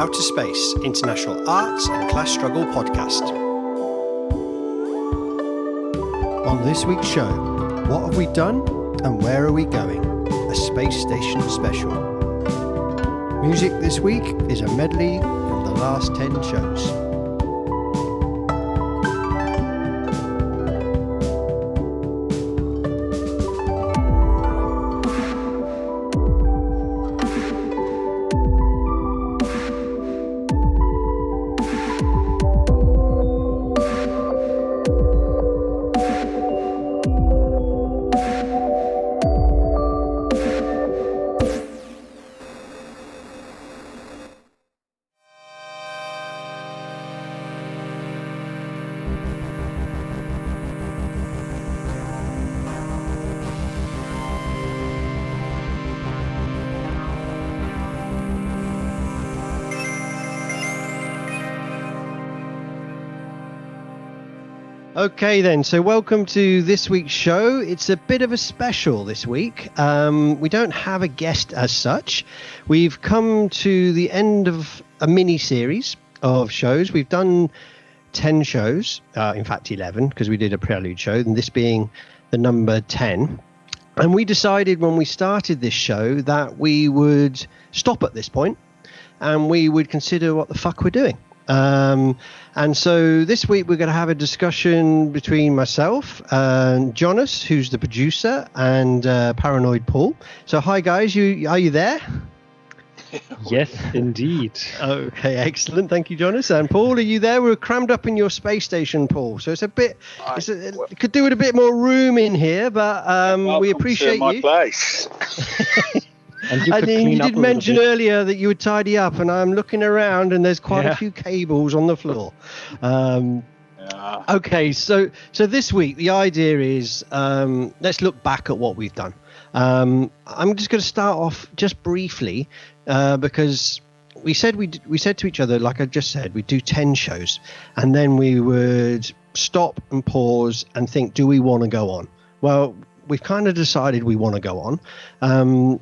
Outa-space International Arts and Class Struggle Podcast. On this week's show, what have we done and where are we going? A space station special. Music this week is a medley from the last 10 shows. Okay then, so welcome to this week's show. It's a bit of a special this week. We don't have a guest as such. We've come to the end of a mini-series of shows. We've done 10 shows, in fact 11, because we did a prelude show, and this being the number 10. And we decided when we started this show that we would stop at this point and we would consider what the fuck we're doing. And so this week we're going to have a discussion between myself and Jonas, who's the producer, and Paranoid Paul. So hi guys, are you there? Yes, indeed. Okay, excellent. Thank you, Jonas. And Paul, are you there? We're crammed up in your space station, Paul. So it's a bit, could do with a bit more room in here, but we appreciate my you. Place. And you did mention earlier that you would tidy up, and I'm looking around and there's quite a few cables on the floor. Okay, so this week the idea is let's look back at what we've done. I'm just going to start off just briefly because we said to each other, like I just said, we'd do 10 shows and then we would stop and pause and think, do we want to go on? Well, we've kind of decided we want to go on.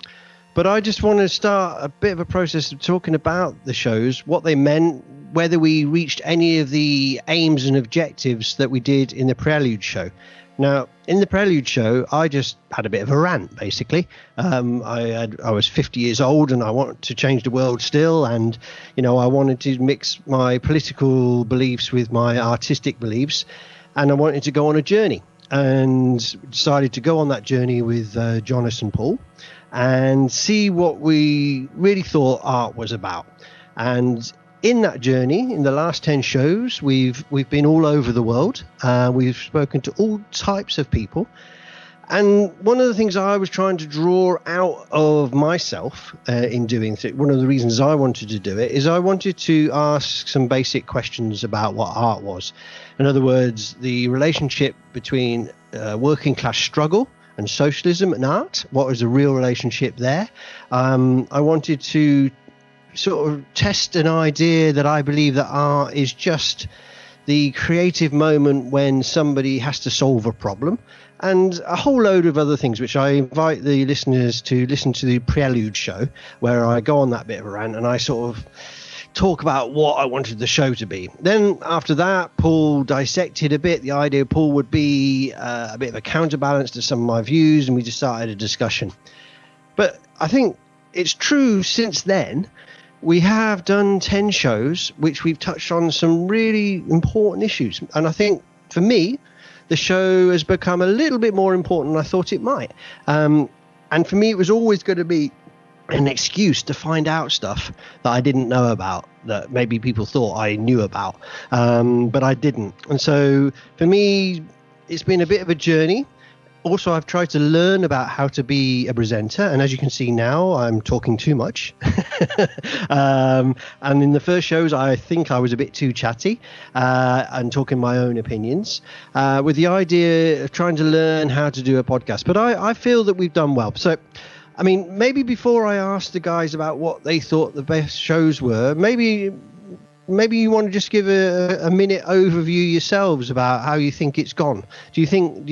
But I just want to start a bit of a process of talking about the shows, what they meant, whether we reached any of the aims and objectives that we did in the Prelude show. Now, in the Prelude show, I just had a bit of a rant, basically. I was 50 years old and I wanted to change the world still. And, I wanted to mix my political beliefs with my artistic beliefs. And I wanted to go on a journey and decided to go on that journey with Jonas and Paul and see what we really thought art was about. And in that journey, in the last 10 shows, we've been all over the world. We've spoken to all types of people. And one of the things I was trying to draw out of myself in doing it, one of the reasons I wanted to do it, is I wanted to ask some basic questions about what art was. In other words, the relationship between working class struggle and socialism and art. What was the real relationship there? I wanted to sort of test an idea that I believe that art is just the creative moment when somebody has to solve a problem, and a whole load of other things, which I invite the listeners to listen to the Prelude show, where I go on that bit of a rant and I sort of talk about what I wanted the show to be. Then after that, Paul dissected a bit. The idea Paul would be a bit of a counterbalance to some of my views, and we just started a discussion. But I think it's true since then, we have done 10 shows, which we've touched on some really important issues. And I think for me, the show has become a little bit more important than I thought it might. And for me, it was always going to be an excuse to find out stuff that I didn't know about, that maybe people thought I knew about, but I didn't. And so for me, it's been a bit of a journey. Also, I've tried to learn about how to be a presenter, and as you can see now, I'm talking too much. And in the first shows, I think I was a bit too chatty and talking my own opinions, with the idea of trying to learn how to do a podcast. But I feel that we've done well. So, I mean, maybe before I ask the guys about what they thought the best shows were, maybe you want to just give a minute overview yourselves about how you think it's gone. Do you think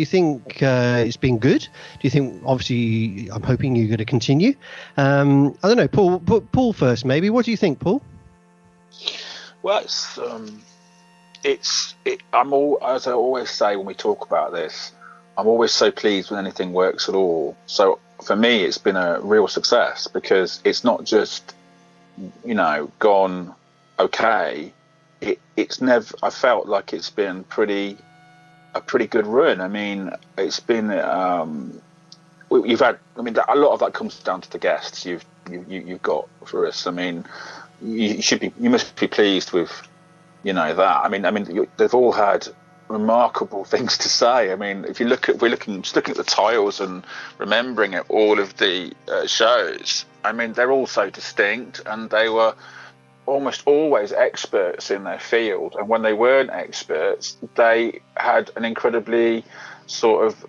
it's been good? Do you think, obviously, I'm hoping you're going to continue? I don't know, Paul first, maybe. What do you think, Paul? Well, as I always say when we talk about this, I'm always so pleased when anything works at all. So for me, it's been a real success because it's not just, gone okay. It's never. I felt like it's been a pretty good run. I mean, it's been. You've had. I mean, a lot of that comes down to the guests you've got for us. I mean, you must be pleased with, that. I mean, they've all had remarkable things to say. I mean, if we're looking at the titles and remembering it, all of the shows. I mean, they're all so distinct, and they were almost always experts in their field. And when they weren't experts, they had an incredibly sort of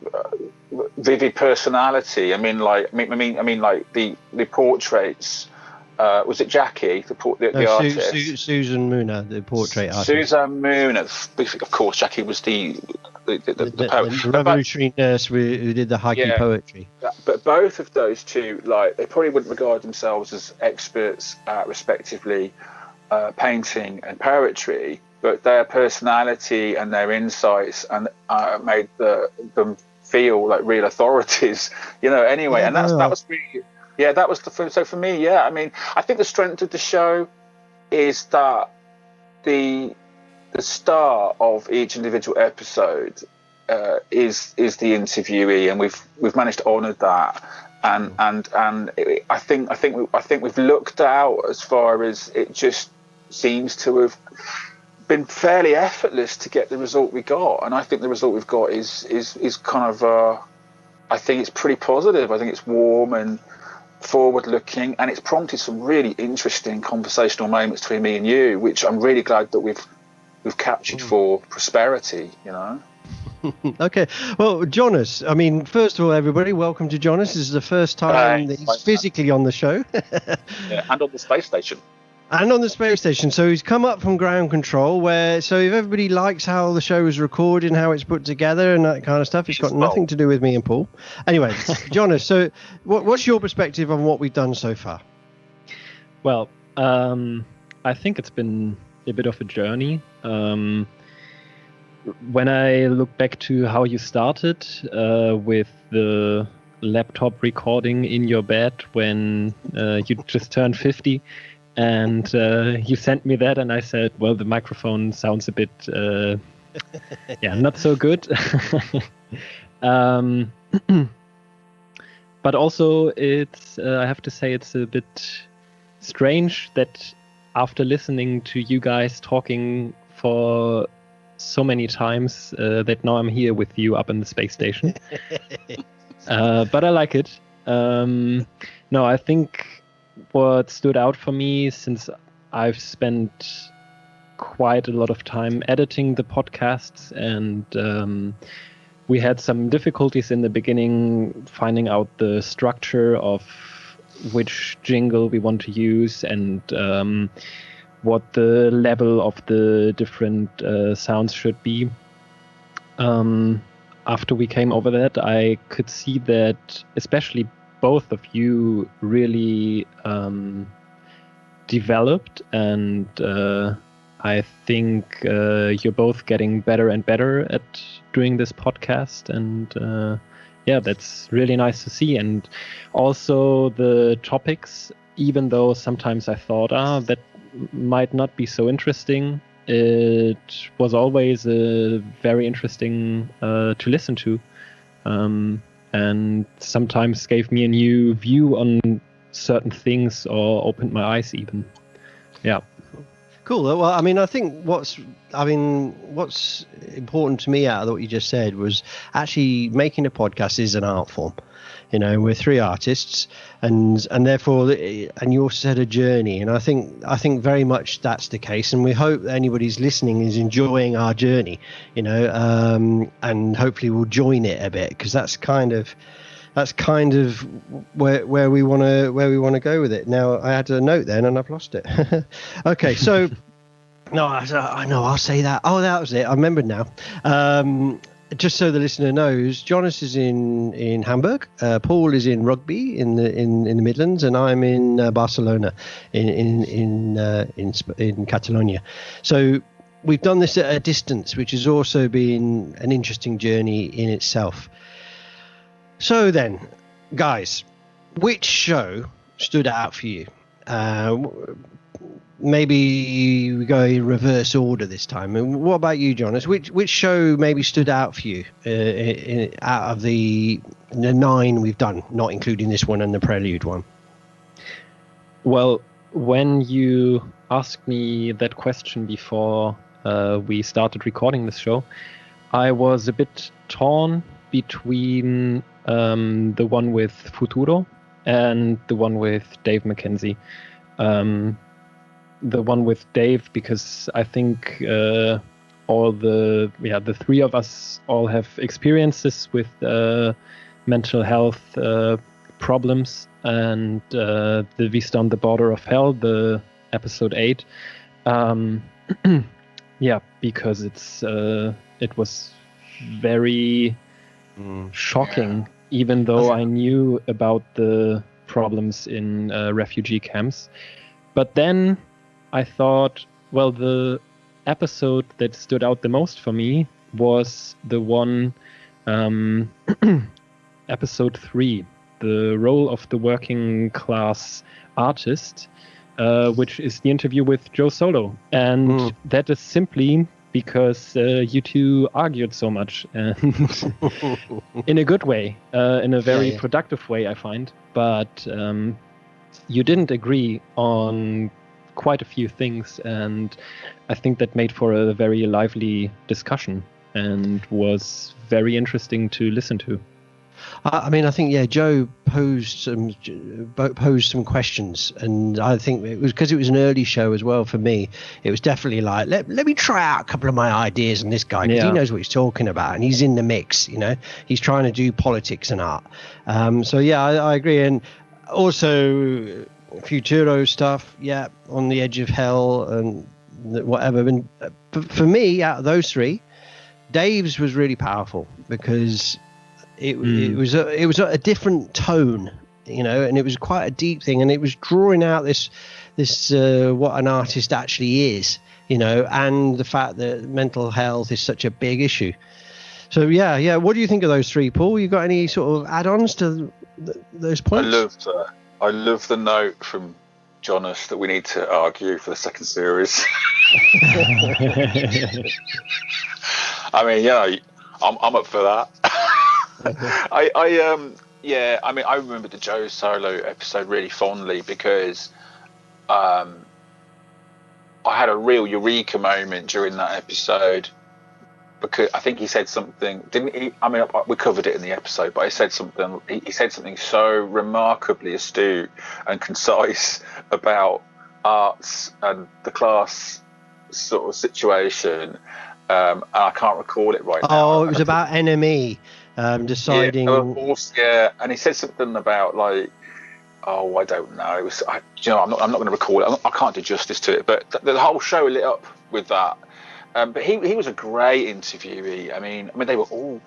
vivid personality. I mean, like the portraits. Was it Jackie, the artist? Susan Mooner, the portrait artist. Susan Mooner, of course. Jackie was the poet. The revolutionary nurse who did the haiku poetry. But both of those two, they probably wouldn't regard themselves as experts at respectively painting and poetry, but their personality and their insights and made them feel like real authorities. Anyway, and that was really. Yeah, that was so for me. Yeah, I mean, I think the strength of the show is that the star of each individual episode is the interviewee, and we've managed to honour that. And I think we've looked out as far as it just seems to have been fairly effortless to get the result we got. And I think the result we've got is kind of I think it's pretty positive. I think it's warm and forward-looking, and it's prompted some really interesting conversational moments between me and you, which I'm really glad that we've captured for prosperity. Okay, well, Jonas, I mean, first of all, everybody, welcome to Jonas. This is the first time that he's physically on the show. Yeah, and on the space station. So he's come up from ground control, so if everybody likes how the show is recorded and how it's put together and that kind of stuff, it's got nothing to do with me and Paul. Anyway, Jonas, so what's your perspective on what we've done so far? Well, I think it's been a bit of a journey. When I look back to how you started with the laptop recording in your bed when you just turned 50, and you sent me that, and I said, well, the microphone sounds a bit not so good. But also it's I have to say it's a bit strange that after listening to you guys talking for so many times that now I'm here with you up in the space station. But I like it. No, I think what stood out for me, since I've spent quite a lot of time editing the podcasts, and we had some difficulties in the beginning finding out the structure of which jingle we want to use and what the level of the different sounds should be. After we came over that, I could see that especially both of you really developed, and I think you're both getting better and better at doing this podcast, and that's really nice to see. And also the topics, even though sometimes I thought that might not be so interesting, it was always very interesting to listen to. And sometimes gave me a new view on certain things or opened my eyes even. Yeah. Cool. Well, I mean, I think what's important to me out of what you just said was actually making a podcast is an art form. We're three artists, and therefore, and you also said a journey, and I think very much that's the case, and we hope that anybody's listening is enjoying our journey, and hopefully will join it a bit, because that's kind of where we want to go with it. Now, I had a note then, and I've lost it. Okay, so no, I know I'll say that. Oh, that was it. I remember now. just so the listener knows, Jonas is in Hamburg, Paul is in Rugby in the Midlands, and I'm in Barcelona in Catalonia. So we've done this at a distance, which has also been an interesting journey in itself. So then, guys, which show stood out for you? Maybe we go in reverse order this time. And what about you, Jonas? Which show maybe stood out for you out of the 9 we've done, not including this one and the Prelude one? Well, when you asked me that question before we started recording this show, I was a bit torn between the one with Futuro and the one with Dave McKenzie. The one with Dave, because I think all the 3 of us all have experiences with mental health problems, and the Vista on the Border of Hell, the episode 8, because it was very shocking, even though I knew about the problems in refugee camps. But then I thought, well, the episode that stood out the most for me was the one, episode 3, the role of the working class artist, which is the interview with Joe Solo. And that is simply because you two argued so much, and in a good way, in a very productive way, I find. But you didn't agree on quite a few things, and I think that made for a very lively discussion and was very interesting to listen to. I mean, I think Joe posed some questions, and I think it was because it was an early show as well for me. It was definitely like let me try out a couple of my ideas on this guy, because he knows what he's talking about and he's in the mix. He's trying to do politics and art. I agree, and also Futuro stuff, on the edge of hell and whatever. And for me, out of those 3, Dave's was really powerful because it was a different tone, and it was quite a deep thing, and it was drawing out this what an artist actually is, and the fact that mental health is such a big issue. So what do you think of those 3, Paul? You got any sort of add-ons to those points? I love the note from Jonas that we need to argue for the second series. I mean, I'm up for that. I remember the Joe Solo episode really fondly because I had a real eureka moment during that episode, because I think he said something, didn't he? I mean, we covered it in the episode, but he said something so remarkably astute and concise about arts and the class sort of situation. And I can't recall it right now. Oh, it was about NME deciding. Yeah, of course, yeah. And he said something about I don't know. It was, I'm not going to recall it. I can't do justice to it. But the whole show lit up with that. But he was a great interviewee. I mean, they've all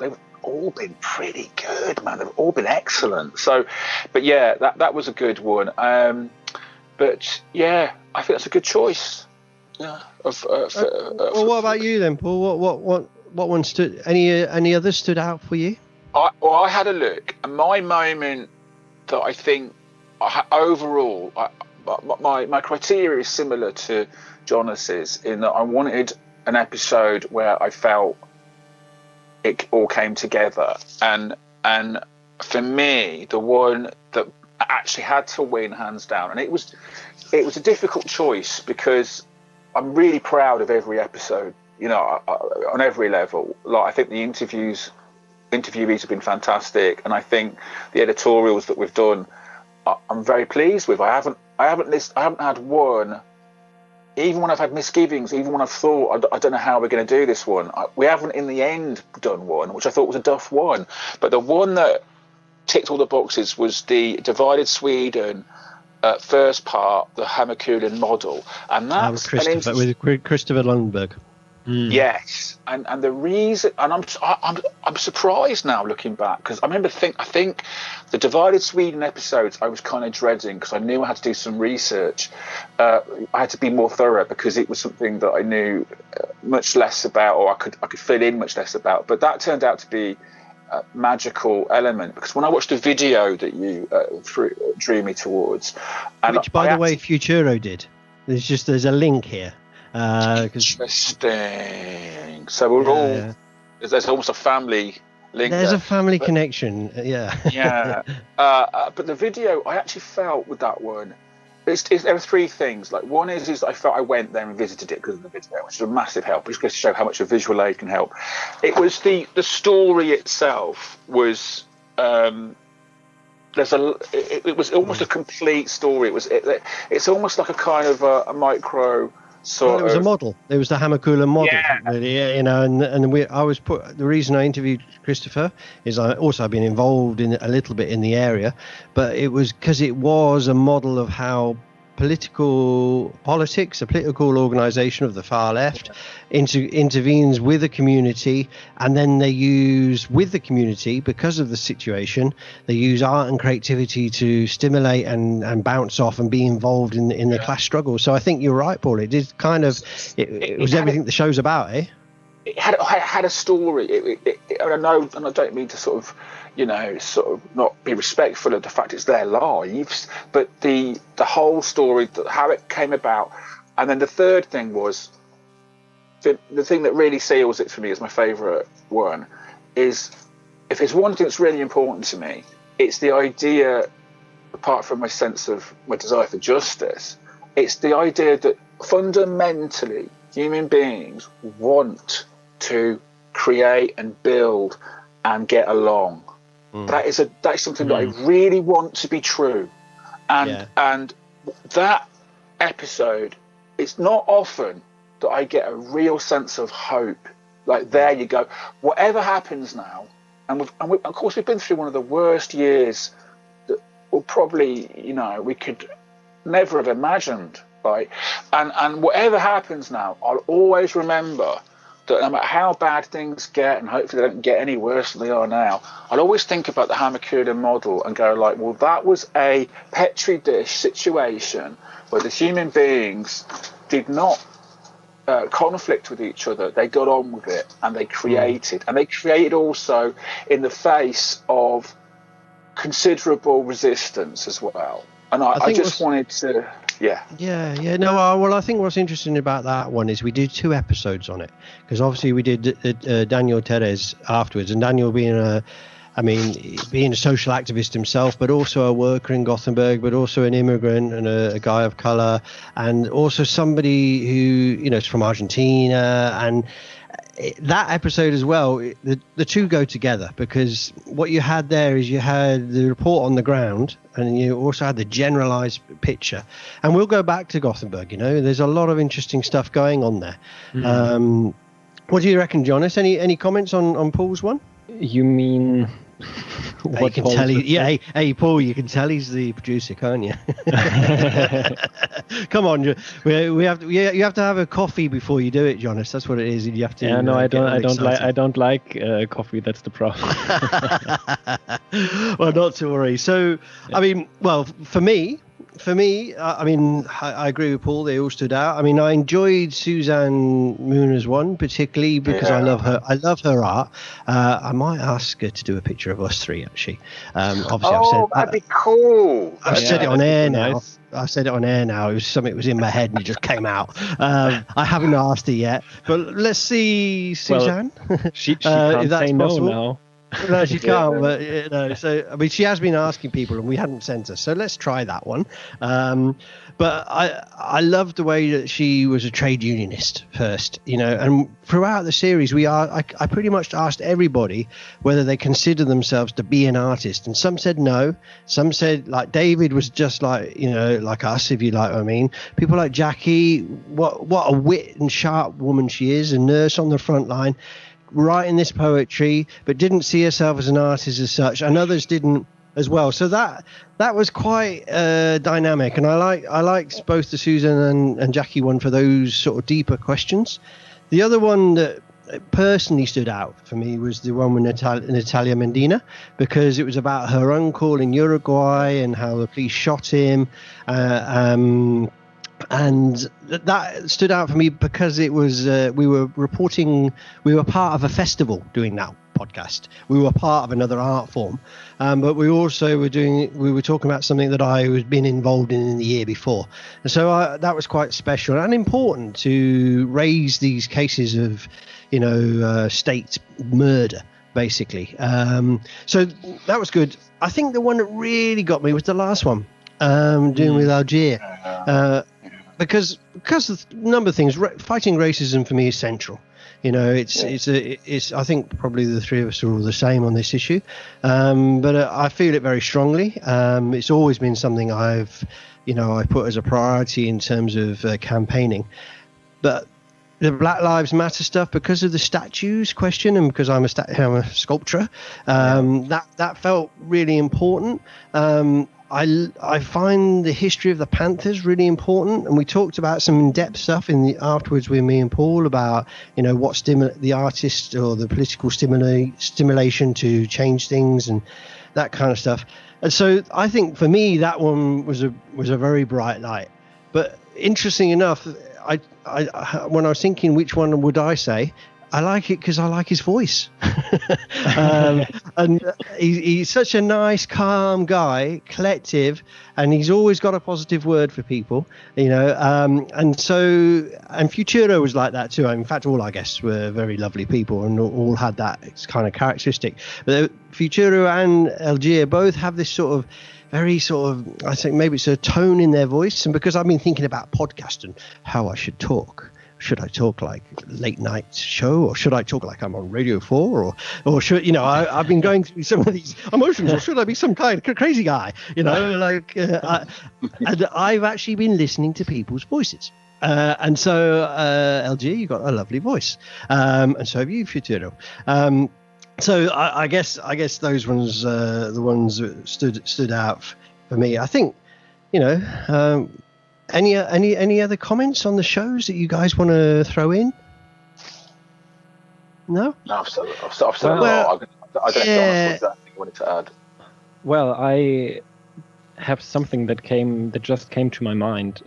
been pretty good, man. They've all been excellent. So, but that was a good one. But I think that's a good choice. Yeah. Well, what about you then, Paul? What one stood? Any others stood out for you? I had a look, and my moment that I think overall, my criteria is similar to Jonas's, in that I wanted an episode where I felt it all came together, and for me, the one that actually had to win hands down, and it was a difficult choice because I'm really proud of every episode, on every level. I think the interviewees have been fantastic, and I think the editorials that we've done, I'm very pleased with. I haven't had one, even when I've had misgivings, even when I've thought I don't know how we're going to do this one. We haven't in the end done one, which I thought was a duff one. But the one that ticked all the boxes was the Divided Sweden. First part, the Hamakura model, and that's with Christopher Lundberg. Yes, and the reason, and I'm surprised now looking back, because I think the Divided Sweden episodes I was kind of dreading, because I knew I had to do some research. I had to be more thorough because it was something that I knew much less about, or I could fill in much less about. But that turned out to be a magical element, because when I watched the video that you drew me towards, and which by the way Futuro did. There's a link here. Interesting. So we're all there's almost a family link. There's a family connection. Yeah. But the video, I actually felt with that one, there were three things. Like, one is I felt I went there and visited it because of the video, which is a massive help. It's going to show how much a visual aid can help. It was the story itself was. It was almost a complete story. It's almost like a kind of a micro. It was a model. It was the Hamakura model, really, and the reason I interviewed Christopher is I've been involved in a little bit in the area, but it was because it was a model of how a political organization of the far left intervenes with the community, and then they use with the community, because of the situation, they use art and creativity to stimulate and bounce off and be involved in the class struggle. So I think you're right, Paul. It did kind of it was everything the show's about, eh? It had a story. I know, and I don't mean to sort of not be respectful of the fact it's their lives, but the whole story, how it came about. And then the third thing was the thing that really seals it for me, is my favourite one, is if there's one thing that's really important to me, it's the idea, apart from my sense of my desire for justice, it's the idea that fundamentally human beings want to create and build and get along. That is something that I really want to be true, and that episode, it's not often that I get a real sense of hope. Like, there you go. Whatever happens now, and of course we've been through one of the worst years that will probably we could never have imagined, right? And whatever happens now, I'll always remember that no matter how bad things get, and hopefully they don't get any worse than they are now, I'll always think about the Hamakura model and go like, well, that was a Petri dish situation where the human beings did not conflict with each other. They got on with it, and they created. And they created also in the face of considerable resistance as well. And I just wanted to... No, well, I think what's interesting about that one is we did 2 episodes on it, because obviously we did Daniel Teres afterwards, and Daniel being a social activist himself, but also a worker in Gothenburg, but also an immigrant and a guy of color, and also somebody who is from Argentina. And that episode as well, the two go together, because what you had there is you had the report on the ground, and you also had the generalized picture. And we'll go back to Gothenburg. There's a lot of interesting stuff going on there. What do you reckon, Jonas? Any comments on Paul's one? You mean You can tell hey Paul, you can tell he's the producer, can't you? Come on, you have to have a coffee before you do it, Jonas. That's what it is. You have to. Yeah, no, I don't like coffee. That's the problem. Well, not to worry. So, I mean, well, for me, I agree with Paul. They all stood out. I mean, I enjoyed Suzanne Mooner's one particularly because I love her. I love her art. I might ask her to do a picture of us three, actually. Obviously, that'd be cool. I've said it on air now. Nice. I said it on air now. It was something that was in my head and it just came out. I haven't asked her yet, but let's see, Suzanne. Well, she can't say no now. No, she can't. But so I mean, she has been asking people, and we hadn't sent her. So let's try that one. But I loved the way that she was a trade unionist first, and throughout the series, I pretty much asked everybody whether they consider themselves to be an artist, and some said no. Some said, like David was just like like us, if you like what I mean. People like Jackie, what a wit and sharp woman she is, a nurse on the front line, writing this poetry, but didn't see herself as an artist as such, and others didn't as well. So that was quite dynamic, and I liked both the Susan and Jackie one for those sort of deeper questions. The other one that personally stood out for me was the one with Natalia Mendina, because it was about her uncle in Uruguay and how the police shot him. And that stood out for me because it was we were part of a festival doing that podcast. We were part of another art form, but we also were talking about something that I was been involved in the year before, and so that was quite special and important to raise these cases of state murder, basically. So that was good. I think the one that really got me was the last one, doing with Algiers, because of a number of things. Fighting racism for me is central. It's I think probably the three of us are all the same on this issue, but I feel it very strongly. It's always been something I put as a priority in terms of campaigning. But the Black Lives Matter stuff, because of the statues question and because I'm a sculptor, that felt really important. I find the history of the Panthers really important, and we talked about some in-depth stuff afterwards with me and Paul about what the artist or the political stimulation to change things and that kind of stuff. And so I think for me that one was a very bright light. But interesting enough, I when I was thinking which one would I say, I like it because I like his voice. And he's such a nice, calm guy, collective, and he's always got a positive word for people, and Futuro was like that too. In fact, all our guests were very lovely people and all had that kind of characteristic. But Futuro and Algiers both have this sort of very I think maybe it's a tone in their voice, and because I've been thinking about podcast and how I should talk. Should I talk like late night show, or should I talk like I'm on Radio 4, or should I've been going through some of these emotions, or should I be some kind of crazy guy, and I've actually been listening to people's voices, and so LG, you've got a lovely voice, and so have you, Futuro. So I guess those ones the ones that stood out for me. I think Any other comments on the shows that you guys want to throw in? No? No, I've said a lot. I don't know if Jonas wanted to add. Well, I have something that just came to my mind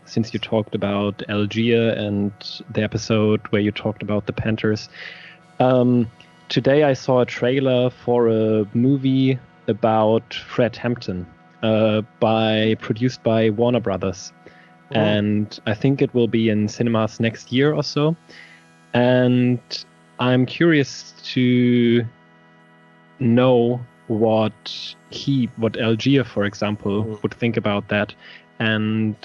since you talked about Algiers and the episode where you talked about the Panthers. Today I saw a trailer for a movie about Fredhampton, produced by Warner Brothers. Oh. And I think it will be in cinemas next year or so. And I'm curious to know what Algiers, for example, would think about that. And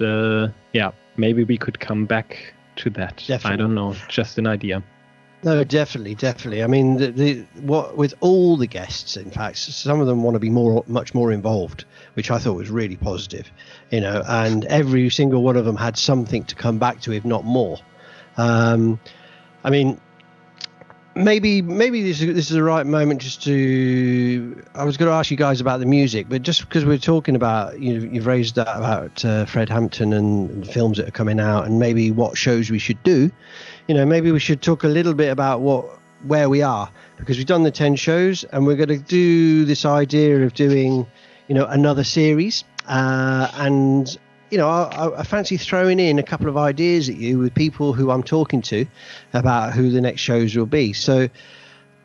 maybe we could come back to that. Definitely. I don't know, just an idea. No, definitely. I mean, with all the guests, in fact, some of them want to be much more involved, which I thought was really positive, and every single one of them had something to come back to, if not more. I mean, maybe this is the right moment just to. I was going to ask you guys about the music, but just because we're talking about, you've raised that about Fredhampton and films that are coming out, and maybe what shows we should do. Maybe we should talk a little bit about where we are, because we've done the 10 shows and we're going to do this idea of doing, another series. I fancy throwing in a couple of ideas at you with people who I'm talking to about who the next shows will be. So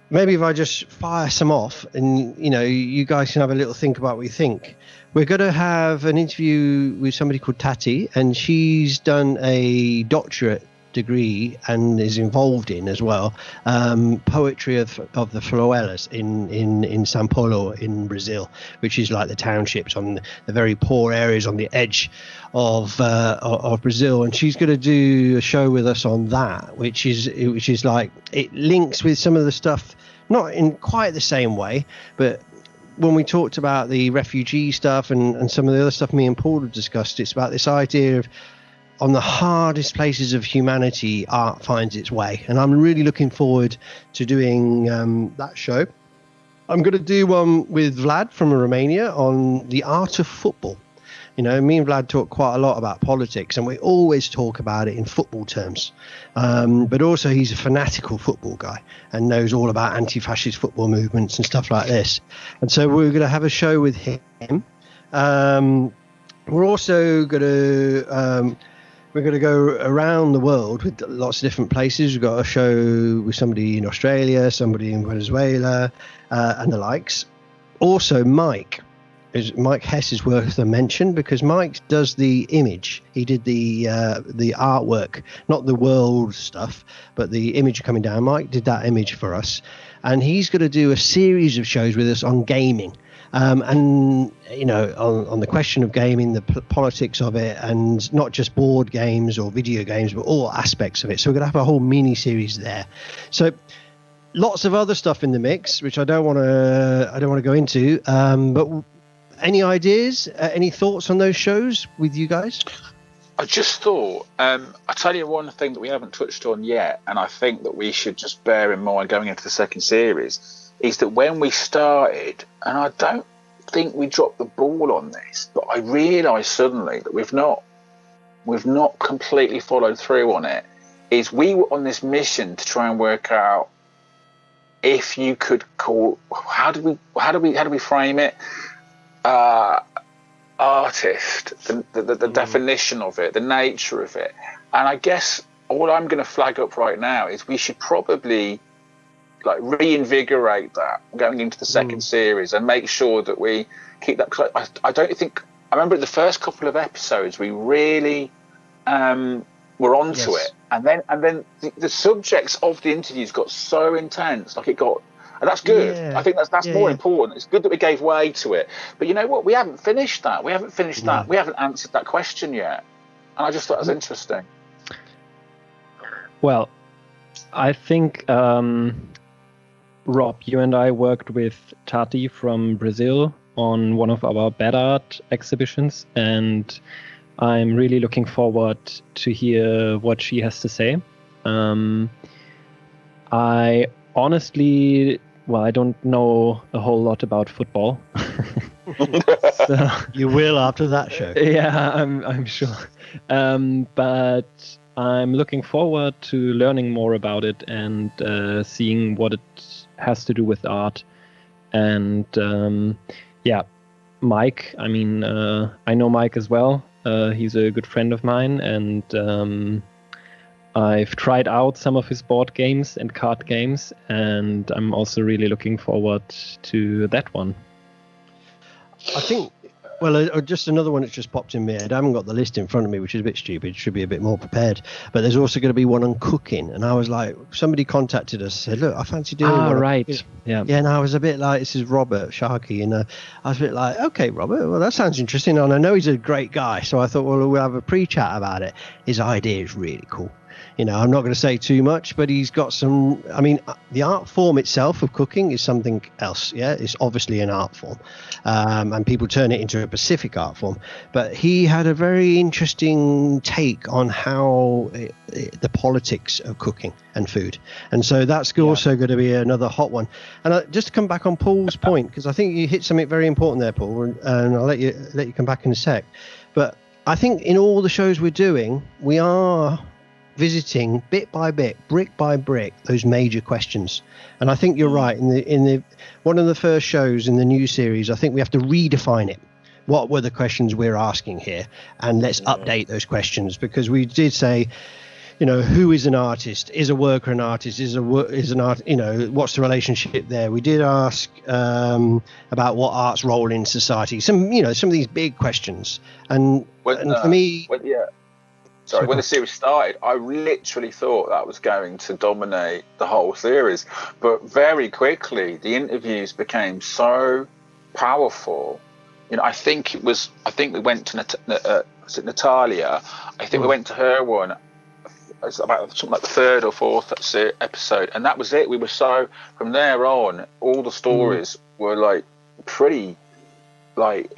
maybe if I just fire some off and, you guys can have a little think about what you think. We're going to have an interview with somebody called Tati, and she's done a doctorate degree and is involved in as well poetry of the favelas in São Paulo in Brazil, which is like the townships on the very poor areas on the edge of Brazil, and she's going to do a show with us on that, which is like, it links with some of the stuff, not in quite the same way, but when we talked about the refugee stuff and some of the other stuff me and Paul have discussed, it's about this idea of on the hardest places of humanity, art finds its way. And I'm really looking forward to doing that show. I'm going to do one with Vlad from Romania on the art of football. Me and Vlad talk quite a lot about politics, and we always talk about it in football terms. But also he's a fanatical football guy and knows all about anti-fascist football movements and stuff like this. And so we're going to have a show with him. We're also going to go around the world with lots of different places. We've got a show with somebody in Australia, somebody in Venezuela, and the likes. Also, Mike Hess is worth a mention, because Mike does the image. He did the artwork, not the world stuff, but the image coming down. Mike did that image for us, and he's going to do a series of shows with us on gaming. And on the question of gaming, the politics of it, and not just board games or video games, but all aspects of it. So we're going to have a whole mini series there. So lots of other stuff in the mix, which I don't want to go into. But any ideas, any thoughts on those shows with you guys? I just thought, I'll tell you one thing that we haven't touched on yet, and I think that we should just bear in mind going into the second series, is that when we started, and I don't think we dropped the ball on this, but I realised suddenly that we've not completely followed through on it, is we were on this mission to try and work out if you could call, how do we frame it? Artist, the definition of it, the nature of it. And I guess all I'm going to flag up right now is we should probably reinvigorate that going into the second series and make sure that we keep that. Cause I remember in the first couple of episodes we really were onto it, and then the subjects of the interviews got so intense, and that's good. I think that's more important. It's good that we gave way to it. But you know what? We haven't finished that. We haven't answered that question yet. And I just thought it was interesting. Well, I think, Rob, you and I worked with Tati from Brazil on one of our bad art exhibitions. And I'm really looking forward to hear what she has to say. I honestly... Well, I don't know a whole lot about football. So, you will after that show. Yeah, I'm sure. But I'm looking forward to learning more about it and seeing what it has to do with art. And Mike. I mean, I know Mike as well. He's a good friend of mine, and I've tried out some of his board games and card games, and I'm also really looking forward to that one. I think, just another one that's just popped in my head. I haven't got the list in front of me, which is a bit stupid. Should be a bit more prepared. But there's also going to be one on cooking. And I was like, somebody contacted us, said, look, I fancy doing one. Right. Yeah. Yeah, and I was a bit like, this is Robert Sharkey. And I was a bit like, okay, Robert, well, that sounds interesting. And I know he's a great guy. So I thought, well, we'll have a pre-chat about it. His idea is really cool. I'm not going to say too much, but he's got some. I mean, the art form itself of cooking is something else. Yeah, it's obviously an art form, and people turn it into a specific art form. But he had a very interesting take on how the politics of cooking and food, and so that's also going to be another hot one. And just to come back on Paul's point, because I think you hit something very important there, Paul, and I'll let you come back in a sec. But I think in all the shows we're doing, we are visiting bit by bit, brick by brick, those major questions. And I think you're right. In the one of the first shows in the new series, I think we have to redefine it. What were the questions we're asking here? And let's update those questions, because we did say, who is an artist? Is a worker an artist? Is an art? What's the relationship there? We did ask about what art's role in society. Some of these big questions. And for me, when the series started, I literally thought that was going to dominate the whole series. But very quickly, the interviews became so powerful. I think we went to Natalia. I think we went to her one. It's about something like the third or fourth episode, and that was it. We were from there on, all the stories were pretty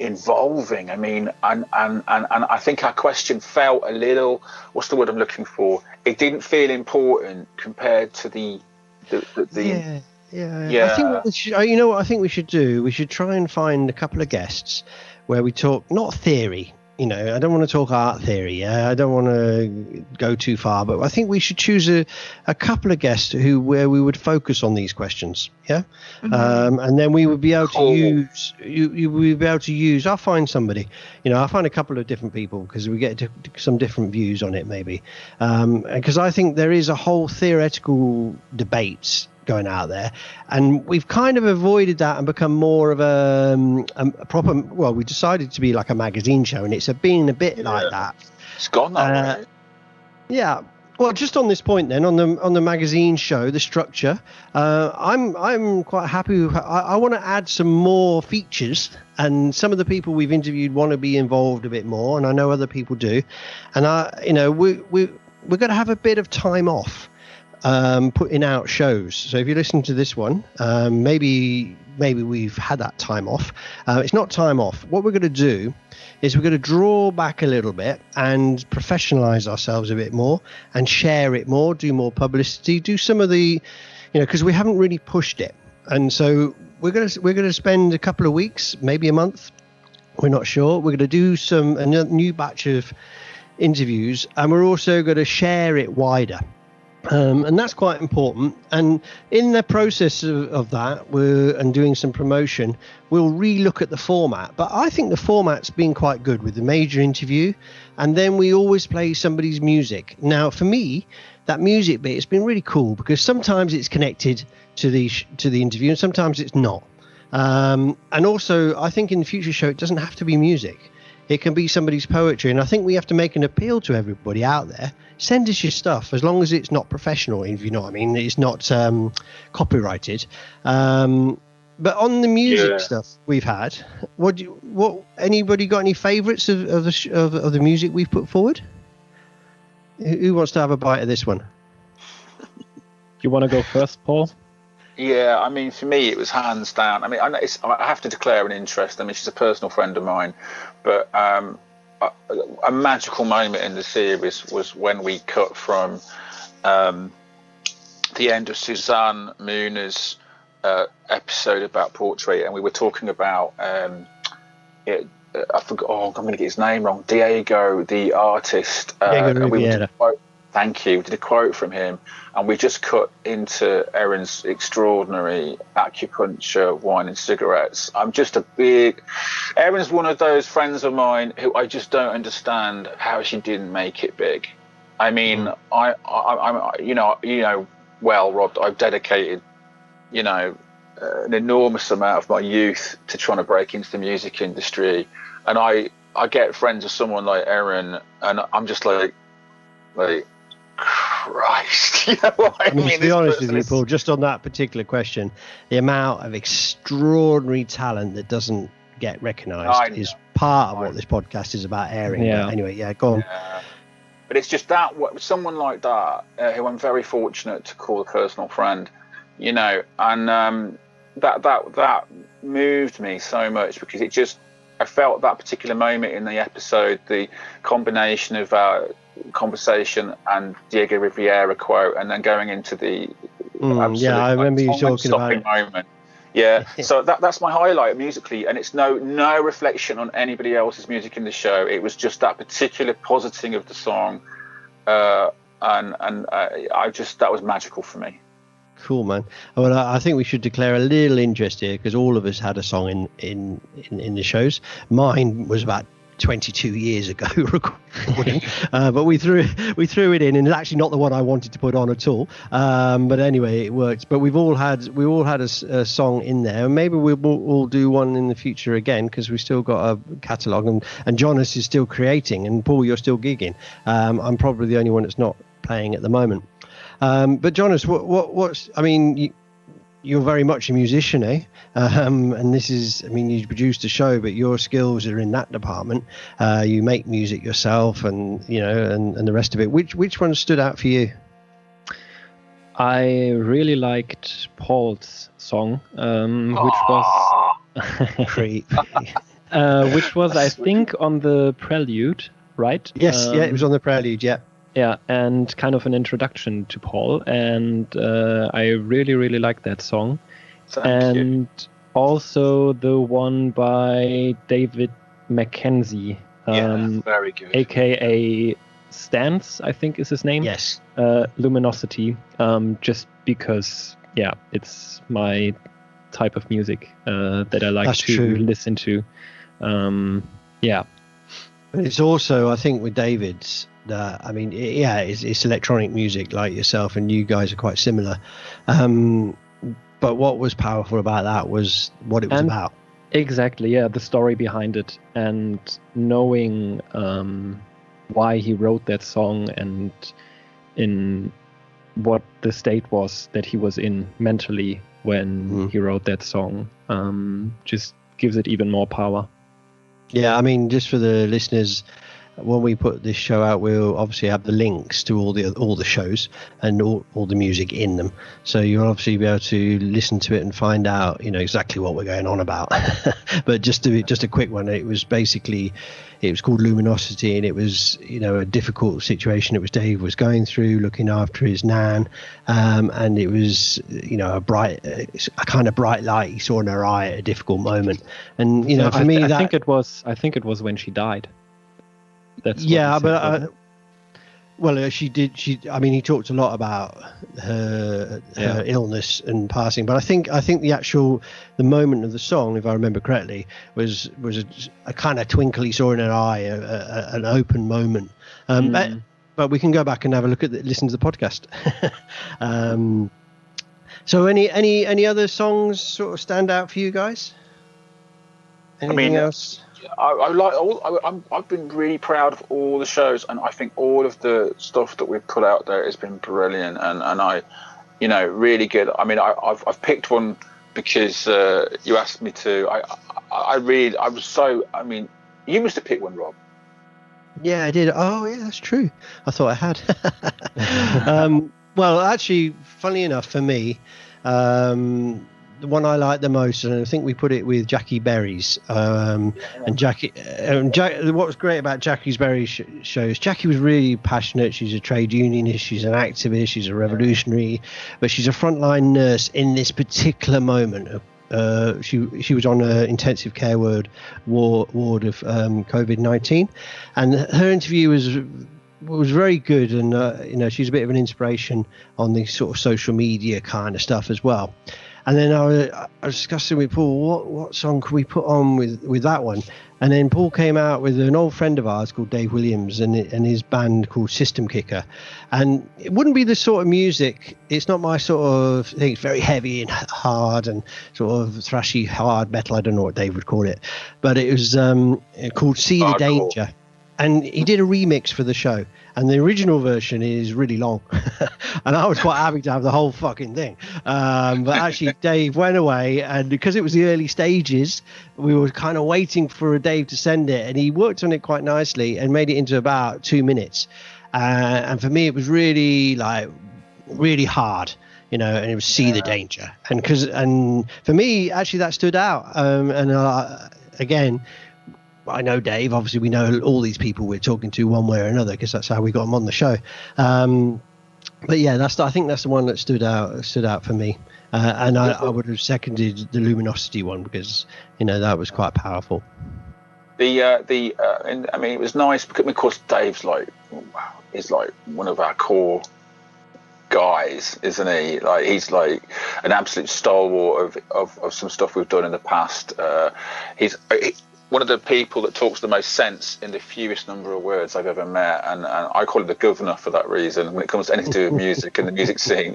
involving. I mean, and I think our question felt a little, what's the word I'm looking for? It didn't feel important compared to the I think what we should, I think we should do? We should try and find a couple of guests where we talk, not theory, I don't want to talk art theory. Yeah? I don't want to go too far, but I think we should choose a couple of guests where we would focus on these questions. Yeah. And then we would be able to use, you would be able to use, I'll find somebody, I'll find a couple of different people because we get to some different views on it maybe. Because I think there is a whole theoretical debates going out there, and we've kind of avoided that and become more of a proper, well, we decided to be like a magazine show, and it's been a bit like that. It's gone that way. Yeah. Well, just on this point then, on the magazine show, the structure, I'm quite happy. I want to add some more features, and some of the people we've interviewed want to be involved a bit more, and I know other people do, and we're going to have a bit of time off putting out shows. So if you listen to this one, maybe we've had that time off. It's not time off. What we're going to do is we're going to draw back a little bit and professionalize ourselves a bit more and share it more, do more publicity, do some of the, because we haven't really pushed it. And so we're going to spend a couple of weeks, maybe a month, we're not sure. We're going to do a new batch of interviews, and we're also going to share it wider. And that's quite important. And in the process of that, and doing some promotion, we'll re-look at the format. But I think the format's been quite good with the major interview, and then we always play somebody's music. Now, for me, that music bit has been really cool because sometimes it's connected to the interview, and sometimes it's not. And also, I think in the future show, it doesn't have to be music. It can be somebody's poetry, and I think we have to make an appeal to everybody out there. Send us your stuff, as long as it's not professional, if you know what I mean. It's not copyrighted. But on the music stuff we've had, anybody got any favourites of the music we've put forward? Who wants to have a bite of this one? You want to go first, Paul? Yeah, I mean, for me, it was hands down. I mean, I have to declare an interest. I mean, she's a personal friend of mine, but a magical moment in the series was when we cut from the end of Suzanne Mooner's episode about portrait, and we were talking about I forgot. Oh, I'm going to get his name wrong. Diego, the artist. Thank you. We did a quote from him, and we just cut into Erin's extraordinary acupuncture, wine and cigarettes. Erin's one of those friends of mine who I just don't understand how she didn't make it big. I mean, I'm well, Rob, I've dedicated, an enormous amount of my youth to trying to break into the music industry, and I get friends with someone like Erin, and I'm just like. Christ, you know what I mean? To be honest with you, Paul, just on that particular question, the amount of extraordinary talent that doesn't get recognised is part of what this podcast is about airing. Yeah. But anyway, go on. Yeah. But it's just that someone like that, who I'm very fortunate to call a personal friend, and that moved me so much because I felt that particular moment in the episode, the combination of conversation and Diego Rivera quote, and then going into the I remember you talking about it. Moment. Yeah, so that's my highlight musically, and it's no reflection on anybody else's music in the show. It was just that particular positing of the song, that was magical for me. Cool, man. Well, I think we should declare a little interest here because all of us had a song in the shows. Mine was about 22 years ago recording, but we threw it in, and it's actually not the one I wanted to put on at all. But anyway, it worked. But we all had a song in there, and maybe we'll do one in the future again because we still got a catalogue, and Jonas is still creating, and Paul, you're still gigging. I'm probably the only one that's not playing at the moment. But Jonas, what's? I mean, you're very much a musician, eh? And this is, I mean, you produced a show, but your skills are in that department. You make music yourself, and and the rest of it. Which one stood out for you? I really liked Paul's song, which was Creep. which was, I think, on the Prelude, right? Yes, it was on the Prelude, yeah. Yeah, and kind of an introduction to Paul, and I really, really like that song. Thank you. Also the one by David Mackenzie, Very good. aka Stance, I think is his name. Yes. Luminosity. Just because, it's my type of music that I like That's to true. listen to. But it's also, I think, with David's that, I mean, it's electronic music like yourself, and you guys are quite similar. But what was powerful about that was what it was about. Exactly, the story behind it, and knowing why he wrote that song and in what the state was that he was in mentally when he wrote that song, just gives it even more power. Yeah, I mean, just for the listeners, when we put this show out, we'll obviously have the links to all the shows and all the music in them. So you'll obviously be able to listen to it and find out, exactly what we're going on about. But just a quick one. It was called Luminosity, and it was, a difficult situation. It was Dave was going through looking after his nan, and it was, a kind of bright light he saw in her eye at a difficult moment. And for me, I think it was when she died. That's she did. He talked a lot about her illness and passing, but I think the moment of the song, if I remember correctly, was a kind of twinkle he saw in her eye, an open moment. But we can go back and have a listen to the podcast. So any other songs sort of stand out for you guys? Anything else? I've been really proud of all the shows, and I think all of the stuff that we've put out there has been brilliant, and I, really good. I mean, I've picked one because you asked me to. You must have picked one, Rob. Yeah, I did. Oh, yeah, that's true. I thought I had. Well, actually, funnily enough, for me, the one I like the most, and I think we put it with Jackie Berry's, and what was great about Jackie Berry's shows, Jackie was really passionate. She's a trade unionist, she's an activist, she's a revolutionary, but she's a frontline nurse in this particular moment. She was on an intensive care ward of COVID-19, and her interview was very good, and she's a bit of an inspiration on the sort of social media kind of stuff as well. And then I was discussing with Paul, what song could we put on with that one? And then Paul came out with an old friend of ours called Dave Williams and his band called System Kicker. And it wouldn't be the sort of music, it's not my sort of thing. It's very heavy and hard and sort of thrashy hard metal. I don't know what Dave would call it. But it was called See the Danger. And he did a remix for the show, and the original version is really long. And I was quite happy to have the whole fucking thing. But actually, Dave went away, and because it was the early stages, we were kind of waiting for Dave to send it, and he worked on it quite nicely and made it into about 2 minutes. And for me, it was really hard. And it was See the Danger. And for me, actually, that stood out. Again, I know Dave. Obviously, we know all these people we're talking to one way or another because that's how we got them on the show. But yeah, I think that's the one that stood out for me. And I would have seconded the Luminosity one because that was quite powerful. It was nice because, of course, Dave's is one of our core guys, isn't he? He's like an absolute stalwart of some stuff we've done in the past. He's one of the people that talks the most sense in the fewest number of words I've ever met, and I call him the governor for that reason when it comes to anything to do with music and the music scene,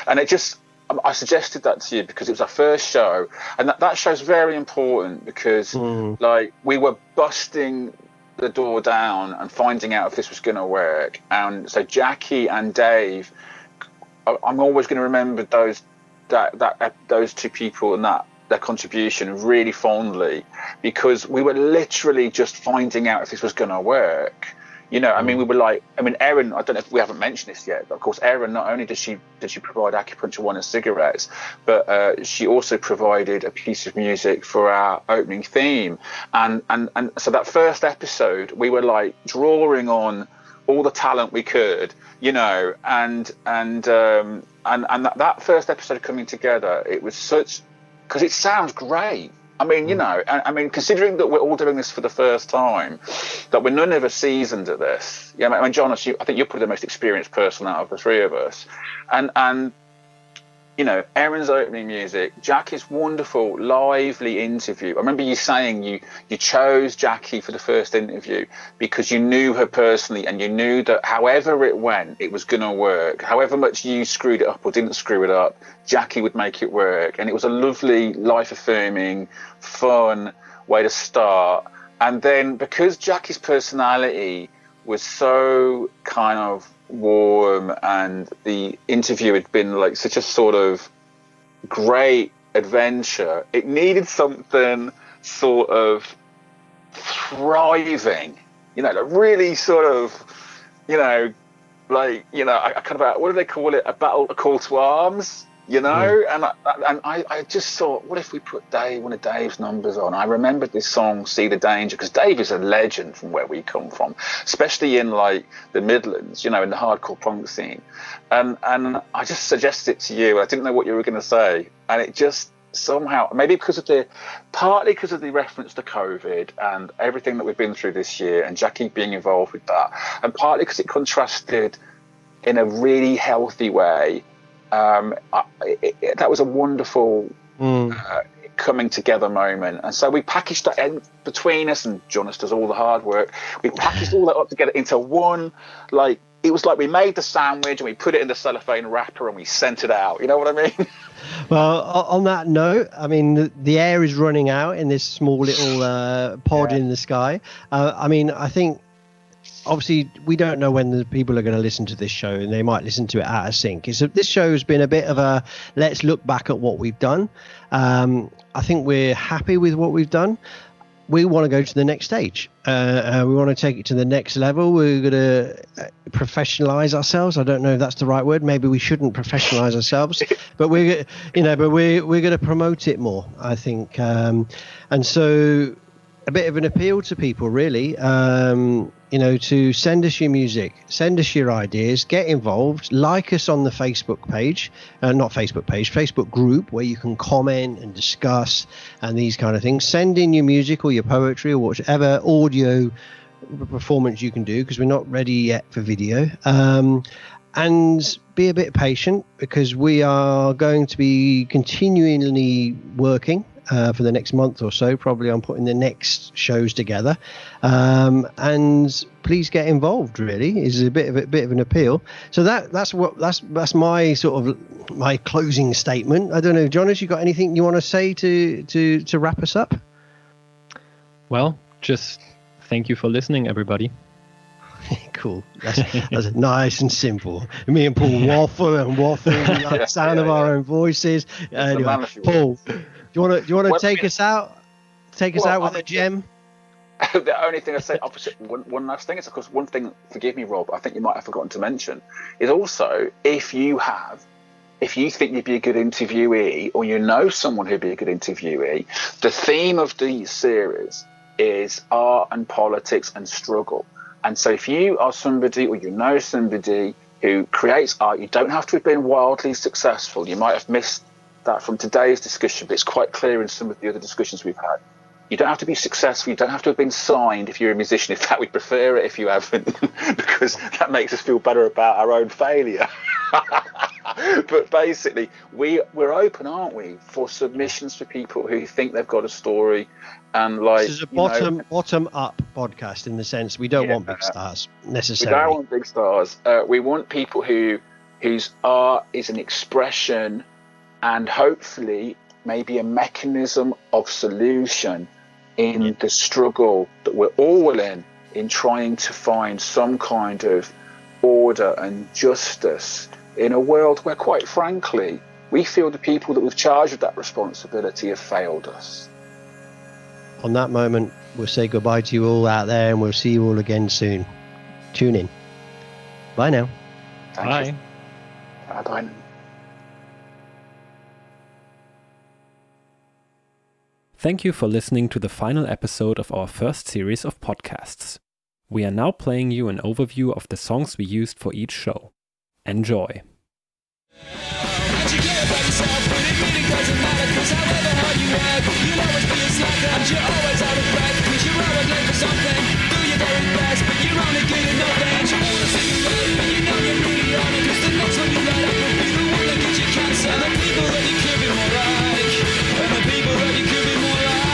And it just, I suggested that to you because it was our first show, and that show's very important because we were busting the door down and finding out if this was going to work, and so Jackie and Dave, I'm always going to remember those two people and their contribution really fondly, because we were literally just finding out if this was going to work. We were Erin, I don't know if we haven't mentioned this yet, but of course Erin, not only did she provide acupuncture wine and cigarettes, but she also provided a piece of music for our opening theme, and so that first episode we were drawing on all the talent we could, and that first episode coming together, it was such, because it sounds great, I mean, you know, I mean, considering that we're all doing this for the first time, that we're none of us seasoned at this. Yeah, I mean, Jonas, I think you're probably the most experienced person out of the three of us, and you know, Erin's opening music, Jackie's wonderful, lively interview. I remember you saying you chose Jackie for the first interview because you knew her personally and you knew that however it went, it was going to work. However much you screwed it up or didn't screw it up, Jackie would make it work. And it was a lovely, life-affirming, fun way to start. And then because Jackie's personality was so kind of warm and the interview had been like such a sort of great adventure, it needed something sort of thriving, you know, like really sort of, you know, like, you know, I kind of, what do they call it, a call to arms, you know? And I just thought, what if we put one of Dave's numbers on? I remembered this song, See the Danger, because Dave is a legend from where we come from, especially in like the Midlands, you know, in the hardcore punk scene. And I just suggested it to you. I didn't know what you were going to say. And it just somehow, maybe partly because of the reference to COVID and everything that we've been through this year and Jackie being involved with that, and partly because it contrasted in a really healthy way. That was a wonderful coming together moment, and so we packaged that in between us, and Jonas does all the hard work. We packaged all that up together into one, like it was like we made the sandwich and we put it in the cellophane wrapper and we sent it out. You know what I mean? Well, on that note, I mean, the air is running out in this small little pod in the sky. I mean, I think obviously we don't know when the people are going to listen to this show, and they might listen to it out of sync. This show has been a bit of a let's look back at what we've done. I think we're happy with what we've done. We want to go to the next stage. We want to take it to the next level. We're going to professionalize ourselves. I don't know if that's the right word. Maybe we shouldn't professionalize ourselves, but we're going to promote it more, I think. And so a bit of an appeal to people, really, to send us your music, send us your ideas, get involved, like us on the Facebook group, where you can comment and discuss and these kind of things. Send in your music or your poetry or whatever audio performance you can do, because we're not ready yet for video. And be a bit patient, because we are going to be continually working for the next month or so, probably on putting the next shows together, and please get involved. Really, is a bit of an appeal. So that's my sort of my closing statement. I don't know, Jonas, you got anything you want to say to wrap us up? Well, just thank you for listening, everybody. Cool. That's nice and simple. Me and Paul waffle, we like the sound of our own voices. Anyway, Paul, do you want to take us out? Take us out with a gem? The only thing I say, opposite one last thing is, of course, one thing. Forgive me, Rob. I think you might have forgotten to mention is also if you think you'd be a good interviewee, or you know someone who'd be a good interviewee, the theme of the series is art and politics and struggle. And so if you are somebody, or you know somebody who creates art, you don't have to have been wildly successful. You might have missed that from today's discussion, but it's quite clear in some of the other discussions we've had. You don't have to be successful. You don't have to have been signed if you're a musician. In fact, we'd prefer it if you haven't, because that makes us feel better about our own failure. But basically, we're open, aren't we, for submissions for people who think they've got a story. And like, this is a bottom up podcast, in the sense we don't want big stars necessarily. We don't want big stars. We want people whose art is an expression and hopefully maybe a mechanism of solution in the struggle that we're all in trying to find some kind of order and justice in a world where, quite frankly, we feel the people that we've charged with that responsibility have failed us. On that moment, we'll say goodbye to you all out there, and we'll see you all again soon. Tune in. Bye now. Bye. Bye. Thank you for listening to the final episode of our first series of podcasts. We are now playing you an overview of the songs we used for each show. Enjoy. How'd you get it by yourself? But it really doesn't matter, 'cause however hard you work, you'll always be Cause you're always out of breath, cause you're always late for something. Do your very best, but you're only good at nothing. You wanna see you right, but you know you're really on it. Cause the next one you light up will be the one that gives you cancer. The people that you could be more like, and the people that you could be more like.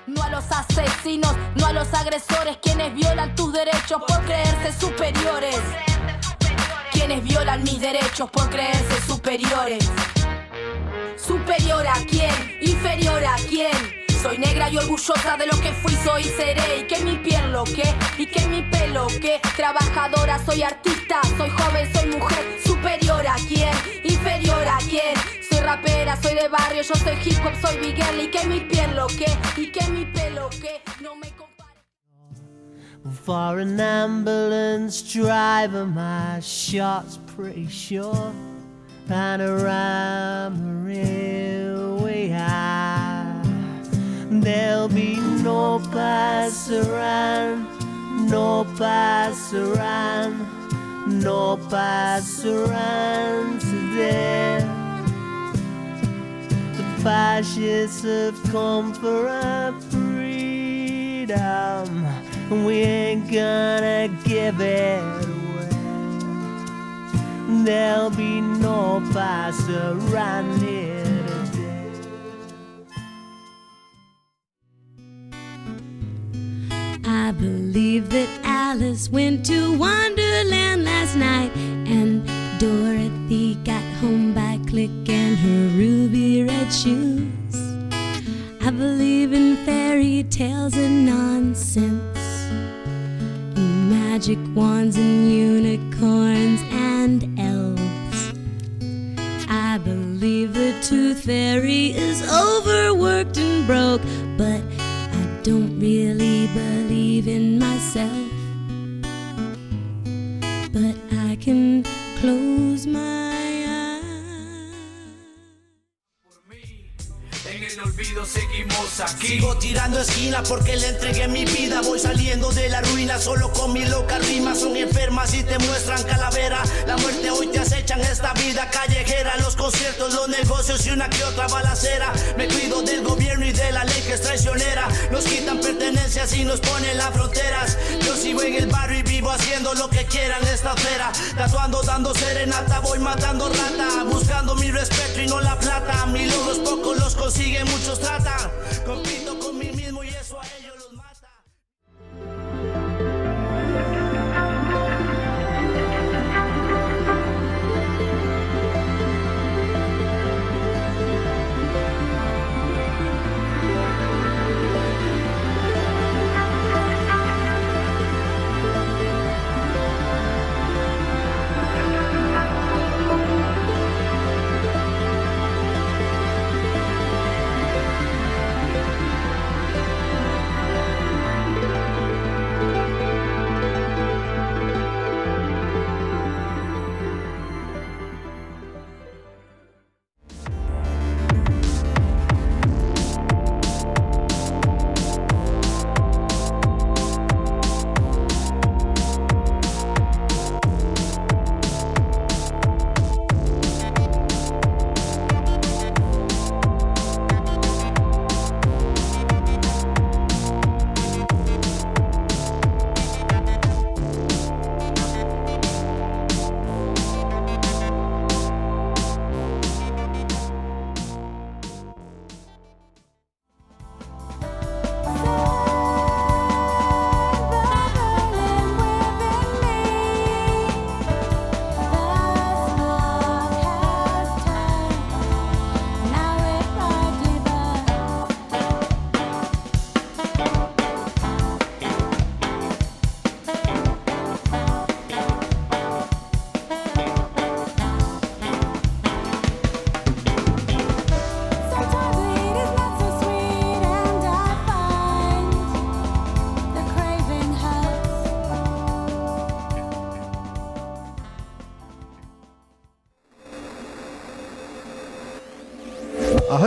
No a los asesinos, no a los agresores, quienes violan tus derechos por creerse superiores. Quienes violan mis derechos por creerse superiores. ¿Superior a quién? ¿Inferior a quién? Soy negra y orgullosa de lo que fui, soy y seré. Y que mi piel lo que, y que mi pelo que. Trabajadora, soy artista, soy joven, soy mujer. ¿Superior a quién? ¿Inferior a quién? Soy rapera, soy de barrio, yo soy hip hop, soy Big L. Y que mi piel lo que, y que mi pelo que. No me compare. For an ambulance driver, my shot's pretty short. Panorama railway high. There'll be no pass around, no pass around, no pass around today. The fascists have come for our freedom, and we ain't gonna give it away. There'll be no pass around here today. I believe that Alice went to Wonderland last night, and Dorothy got home by clicking her ruby red shoes. I believe in fairy tales and nonsense, and magic wands and unicorns and elves. I believe the tooth fairy is overworked and broke, but I don't really believe in myself. But I can close my eyes. En el olvido seguimos aquí. Sigo tirando esquinas porque le entregué mi vida. Voy saliendo de la ruina solo con mi loca rima. Son enfermas y te muestran calavera. La muerte hoy te acecha en esta vida callejera. Los conciertos, los negocios y una que otra balacera. Me cuido del gobierno y de la ley que es traicionera. Nos quitan pertenencias y nos ponen las fronteras. Yo sigo en el barrio y vivo haciendo lo que quieran esta acera. Tatuando, dando serenata, voy matando rata. Buscando mi respeto y no la plata. Mis logros pocos los consiguen, muchos tratan. Compito con mí mismo y eso a ellos los mata.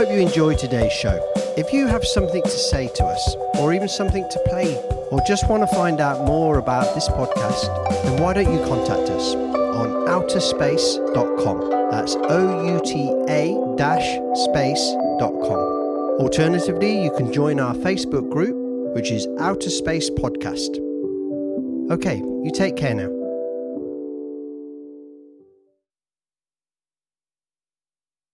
hope you enjoyed today's show. If you have something to say to us, or even something to play, or just want to find out more about this podcast, then why don't you contact us on outa-space.com. That's outa-space.com. Alternatively, you can join our Facebook group, which is Outa-space Podcast. Okay, you take care now.